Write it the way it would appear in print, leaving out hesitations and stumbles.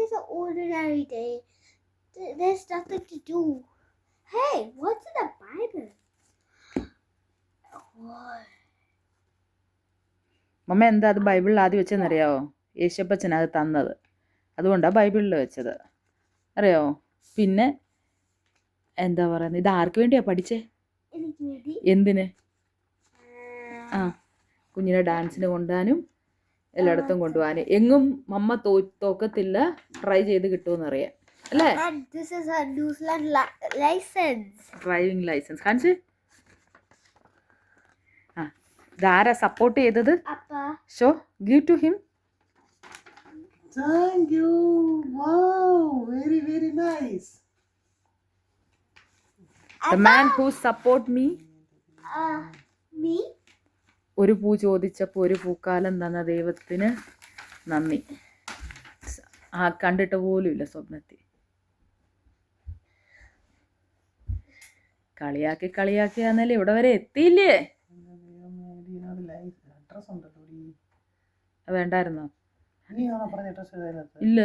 is an ordinary day. There's nothing to do. Hey, what's in the Bible? What? മമ്മ എന്താ അത് ബൈബിളിൽ ആദ്യം വെച്ചെന്നറിയാവോ? യേശപ്പച്ചൻ അത് തന്നത്, അതുകൊണ്ടാണ് ബൈബിളിൽ വെച്ചത്, അറിയാവോ? പിന്നെ എന്താ പറയുന്നത്, ഇത് ആർക്ക് വേണ്ടിയാ പഠിച്ചേ? എന്തിന്? ആ, കുഞ്ഞിനെ ഡാൻസിന് കൊണ്ടുപോകാനും എല്ലായിടത്തും കൊണ്ടുപോകാനും. എങ്ങും മമ്മ തോക്കത്തില്ല, ട്രൈ ചെയ്ത് കിട്ടുമെന്നറിയാം അല്ലേ? This is a New Zealand license. Driving licence കാണിച്ച്. ആ, ഇതാരാ സപ്പോർട്ട് ചെയ്തത്? Appa. Show give to him. Thank you. Wow, very very nice. The man who support me. Me. ഒരു പൂ ചോദിച്ചപ്പോൾ ഒരു പൂക്കാലം തന്ന ദൈവത്തിന് നന്ദി. ആ, കണ്ടിട്ട് പോലും ഇല്ല സ്വപ്നത്തിൽ. കളിയാക്കി ആന്നല്ലേ ഇവിടെ വരെ എത്തിയില്ലേ? വേണ്ടായിരുന്നോ? ഇല്ല.